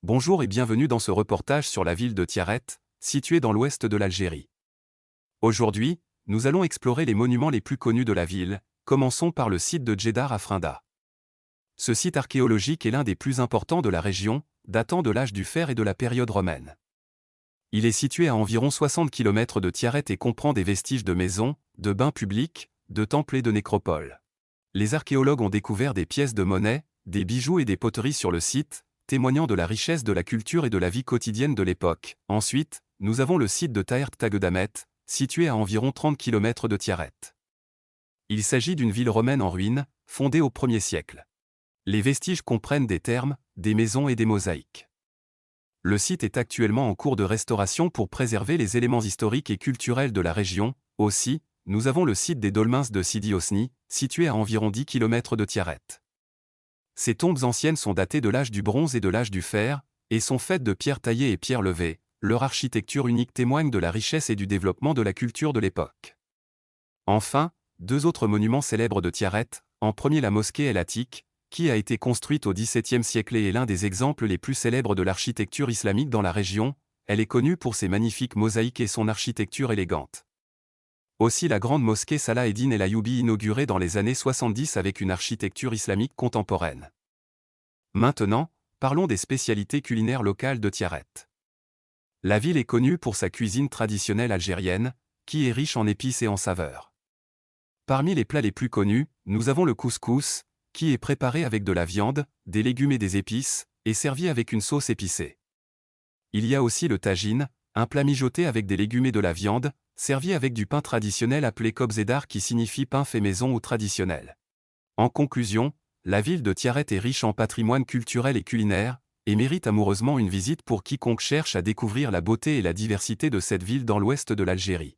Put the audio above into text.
Bonjour et bienvenue dans ce reportage sur la ville de Tiaret, située dans l'ouest de l'Algérie. Aujourd'hui, nous allons explorer les monuments les plus connus de la ville. Commençons par le site de Djedar à Frinda. Ce site archéologique est l'un des plus importants de la région, datant de l'âge du fer et de la période romaine. Il est situé à environ 60 km de Tiaret et comprend des vestiges de maisons, de bains publics, de temples et de nécropoles. Les archéologues ont découvert des pièces de monnaie, des bijoux et des poteries sur le site, témoignant de la richesse de la culture et de la vie quotidienne de l'époque. Ensuite, nous avons le site de Taert Tagudamet, situé à environ 30 km de Tiaret. Il s'agit d'une ville romaine en ruine, fondée au 1er siècle. Les vestiges comprennent des thermes, des maisons et des mosaïques. Le site est actuellement en cours de restauration pour préserver les éléments historiques et culturels de la région. Aussi, nous avons le site des dolmens de Sidi Hosni, situé à environ 10 km de Tiaret. Ces tombes anciennes sont datées de l'âge du bronze et de l'âge du fer, et sont faites de pierres taillées et pierres levées. Leur architecture unique témoigne de la richesse et du développement de la culture de l'époque. Enfin, deux autres monuments célèbres de Tiaret, en premier la mosquée El Atik, qui a été construite au XVIIe siècle et est l'un des exemples les plus célèbres de l'architecture islamique dans la région. Elle est connue pour ses magnifiques mosaïques et son architecture élégante. Aussi la grande mosquée Salah Eddin El Ayyoubi inaugurée dans les années 70 avec une architecture islamique contemporaine. Maintenant, parlons des spécialités culinaires locales de Tiaret. La ville est connue pour sa cuisine traditionnelle algérienne, qui est riche en épices et en saveurs. Parmi les plats les plus connus, nous avons le couscous, qui est préparé avec de la viande, des légumes et des épices, et servi avec une sauce épicée. Il y a aussi le tagine, un plat mijoté avec des légumes et de la viande, servi avec du pain traditionnel appelé kobzedar qui signifie pain fait maison ou traditionnel. En conclusion, la ville de Tiaret est riche en patrimoine culturel et culinaire, et mérite amoureusement une visite pour quiconque cherche à découvrir la beauté et la diversité de cette ville dans l'ouest de l'Algérie.